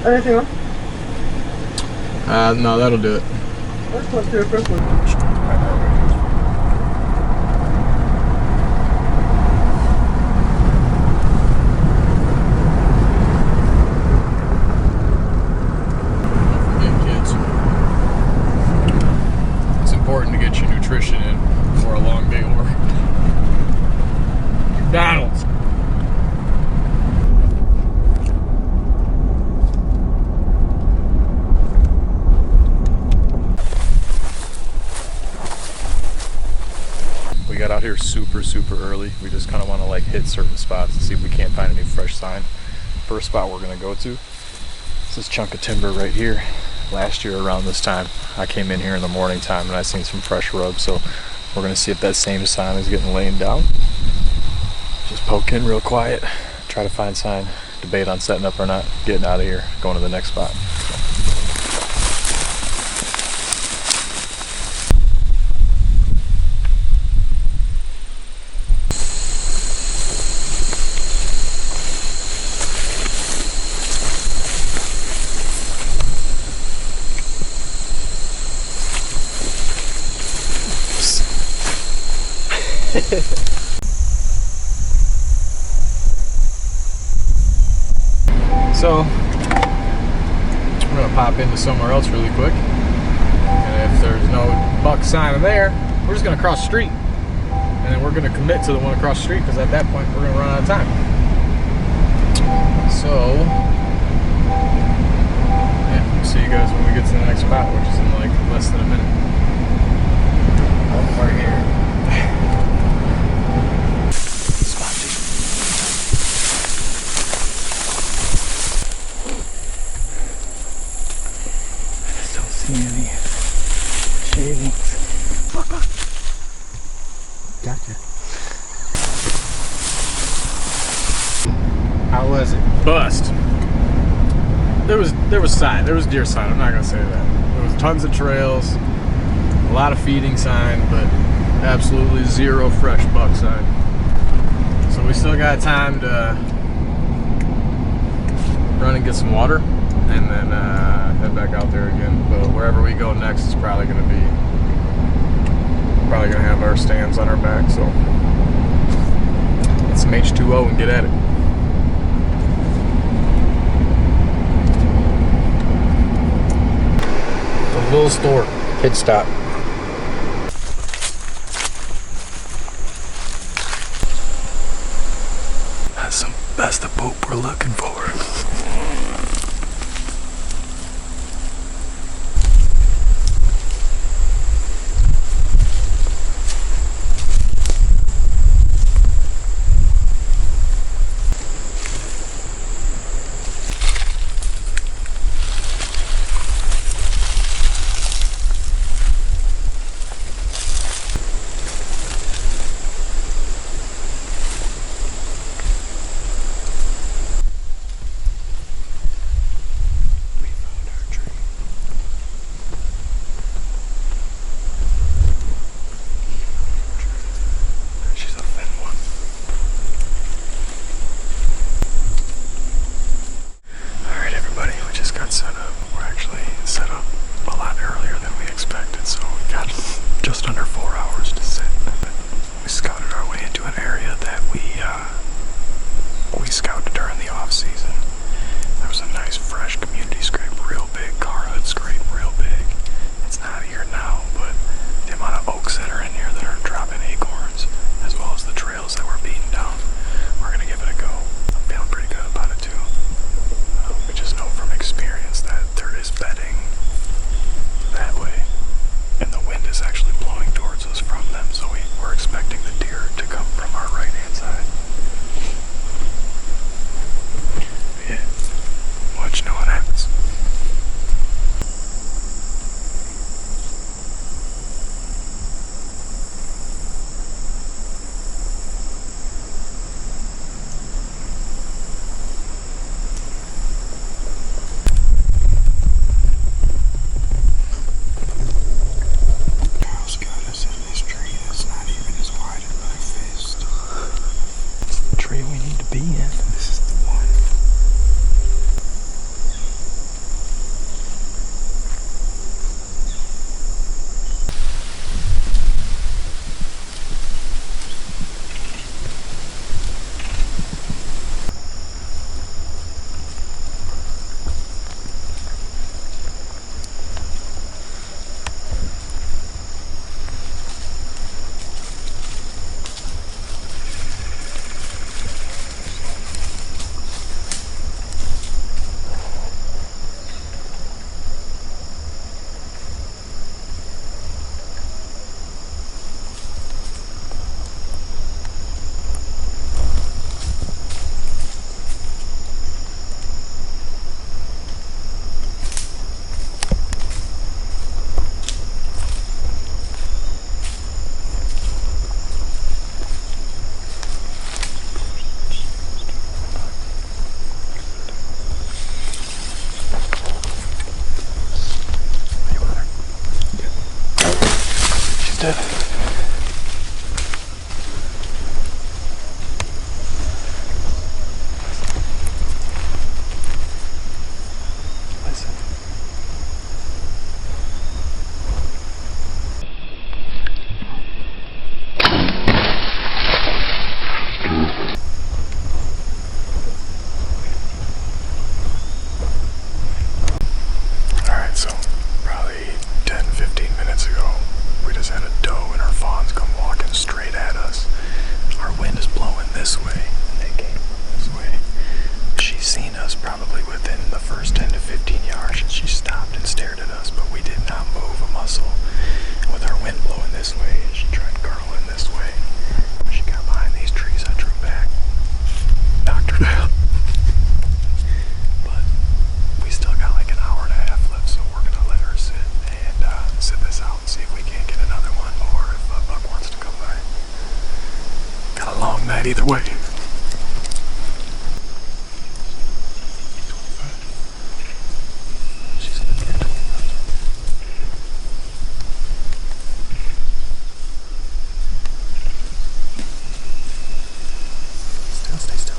Anything else? No, that'll do it. Let's do the first one. Important to get your nutrition in for a long day of work. McDonald's. We got out here super early. We just kind of want to like hit certain spots and see if we can't find any fresh sign. First spot we're gonna go to is this chunk of timber right here. Last year around this time, I came in here in the morning time and I seen some fresh rub, so we're gonna see if that same sign is getting laid down. Just poke in real quiet, try to find sign, debate on setting up or not, getting out of here, going to the next spot. So, I'm gonna pop into somewhere else really quick, and if there's no buck sign in there, we're just gonna cross the street, and then we're gonna commit to the one across the street, because at that point we're gonna run out of time. So, yeah, we'll see you guys when we get to the next spot, which is in like less than a minute. Right here. Any shavings. Gotcha. How was it? Bust. There was sign. There was deer sign. I'm not gonna say that. There was tons of trails, a lot of feeding sign, but absolutely zero fresh buck sign. So we still got time to run and get some water, and then head back out there again. But wherever we go next is probably gonna have our stands on our back. So get some H2O and get at it. The little store, Pit Stop. That's the poop we're looking for. this way. They came from this way. She's seen us probably within the first 10 to 15 yards, and she stopped and stared at us, but we did not move a muscle. And with our wind blowing this way, she tried curling this way. When she got behind these trees, I drew back, knocked her down. But we still got like an hour and a half left, so we're gonna let her sit and sit this out and see if we can't get another one, or if a buck wants to come by. Got a long night either way. She's gonna get 25. Stay still.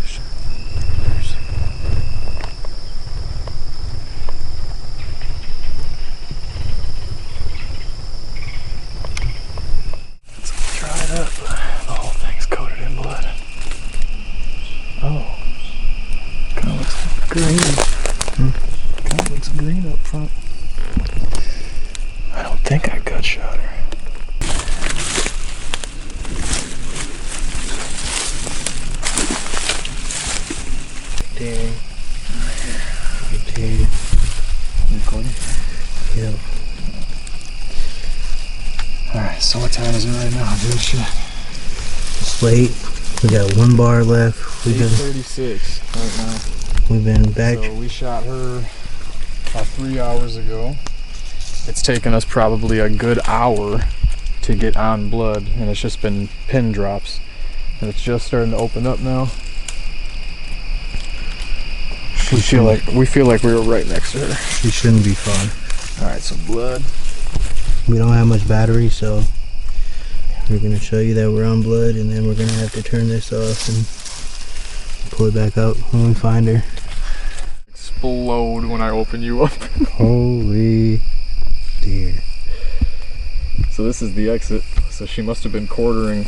She can smell it. Just wait. Dried up. The whole thing's coated in blood. Oh. Kind of looks green. Kind of looks green up front. I don't think I gut shot her. Dang. Dang. Recording? Yep. Alright, so what time is it right now, dude? Shit. It's late. We got one bar left. 8:36 right now. We've been back. So we shot her about 3 hours ago. It's taken us probably a good hour to get on blood, and it's just been pin drops. And it's just starting to open up now. We feel like we were right next to her. She shouldn't be far. Alright, so blood. We don't have much battery, so we're gonna show you that we're on blood, and then we're gonna have to turn this off and pull it back up when we find her. Explode when I open you up. Holy dear. So this is the exit. So she must have been quartering.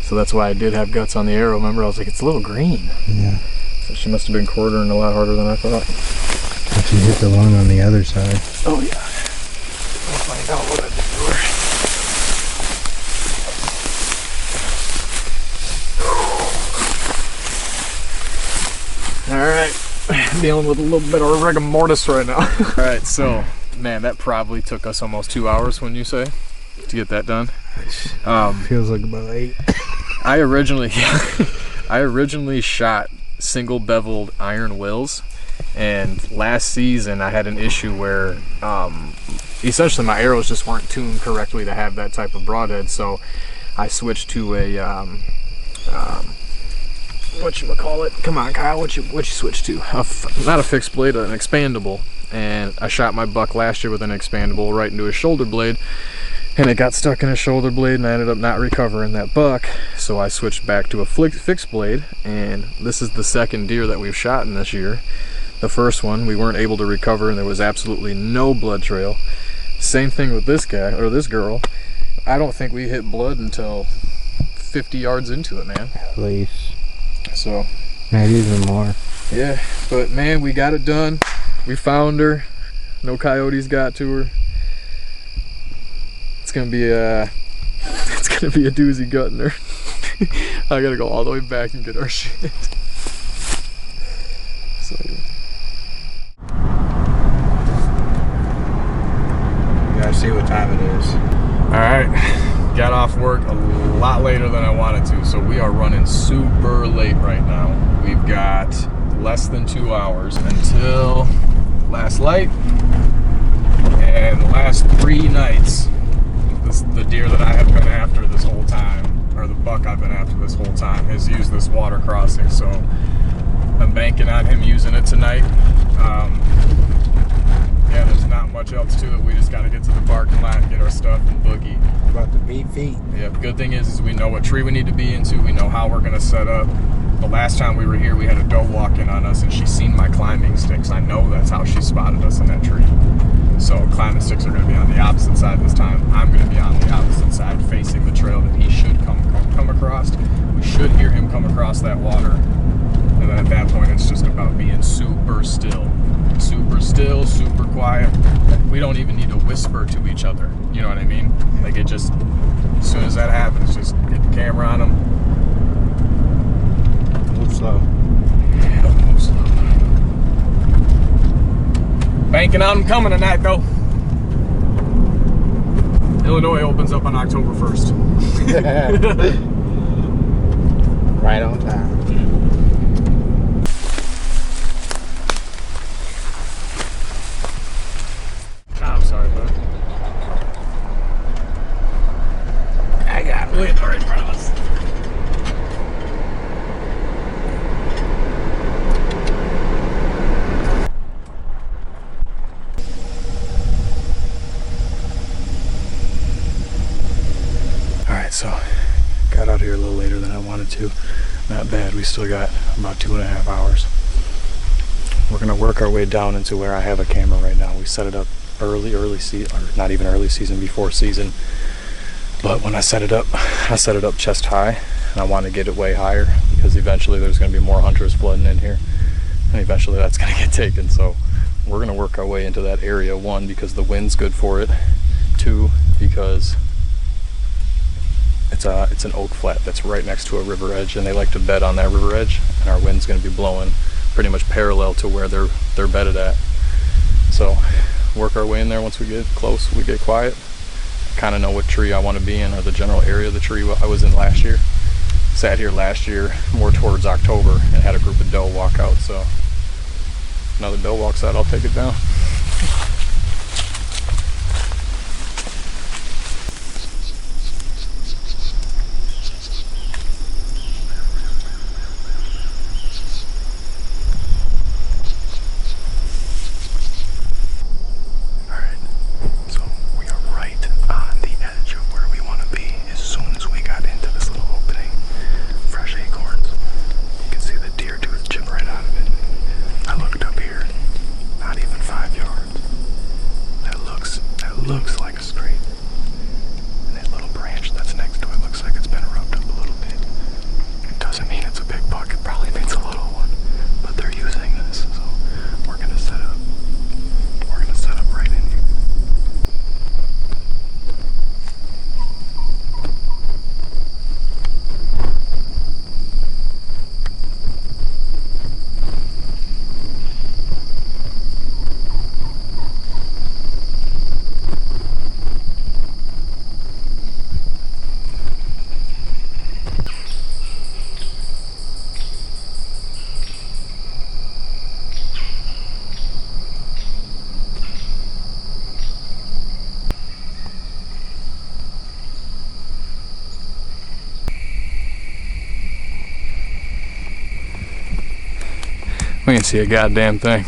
So that's why I did have guts on the arrow. Remember, I was like, it's a little green. Yeah. So she must have been quartering a lot harder than I thought. If you hit the lung on the other side. Oh yeah. I'll find out what I did to her. Alright. Dealing with a little bit of rigor mortis right now. Alright, so man, that probably took us almost 2 hours, wouldn't you say, to get that done? Feels like about 8. I originally shot single beveled iron wills, and last season I had an issue where essentially my arrows just weren't tuned correctly to have that type of broadhead, so I switched to a whatchamacallit, come on Kyle, what you switch to? Not a fixed blade, an expandable, and I shot my buck last year with an expandable right into his shoulder blade, and it got stuck in his shoulder blade, and I ended up not recovering that buck, so I switched back to a fixed blade, and this is the second deer that we've shot in this year. The first one we weren't able to recover, and there was absolutely no blood trail. Same thing with this guy, or this girl. I don't think we hit blood until 50 yards into it, man. At least. So maybe even more. Yeah, but man, we got it done. We found her. No coyotes got to her. It's gonna be a doozy gutting her. I gotta go all the way back and get our shit. So, You gotta see what time it is. alright, got off work a lot later than I wanted to, so we are running super late right now. We've got less than 2 hours until last light, and the last 3 nights, the deer that I have been after this whole time, or the buck I've been after this whole time, has used this water crossing, so I'm banking on him using it tonight. Yeah, there's not much else to it. We just got to get to the parking lot, get our stuff, and boogie. About to beat feet. Yeah, the good thing is we know what tree we need to be into. We know how we're going to set up. The last time we were here, we had a doe walk in on us, and she seen my climbing sticks. I know that's how she spotted us in that tree. So climbing sticks are going to be on the opposite side this time. I'm going to be on the opposite side, facing the trail that he should come across. We should hear him come across that water. And then at that point, it's just about being super still. Super still, super quiet. We don't even need to whisper to each other. You know what I mean? Like, it just, as soon as that happens, just get the camera on him. Move slow. Yeah, move slow. Banking on him coming tonight, though. Illinois opens up on October 1st. Right on time. I'm sorry, bud. I got wind right in front of us. Alright, so got out here a little later than I wanted to. Not bad, we still got about 2.5 hours. We're gonna work our way down into where I have a camera right now. We set it up early season, or not even early season, before season. But when I set it up chest high, and I want to get it way higher because eventually there's going to be more hunters flooding in here, and eventually that's going to get taken. So we're going to work our way into that area. 1, because the wind's good for it. 2, because it's an oak flat that's right next to a river edge, and they like to bed on that river edge, and our wind's going to be blowing pretty much parallel to where they're bedded at. So work our way in there. Once we get close, we get quiet, kind of know what tree I want to be in, or the general area of the tree I was in last year. Sat here last year more towards October and had a group of doe walk out, so another doe walks out, I'll take it down. Looks like a scrape. And that little branch that's next to it looks like it's been rubbed up a little bit. It doesn't mean it's a big buck, it probably means a little one. But they're using this, so we're gonna set up right in here. We can see a goddamn thing.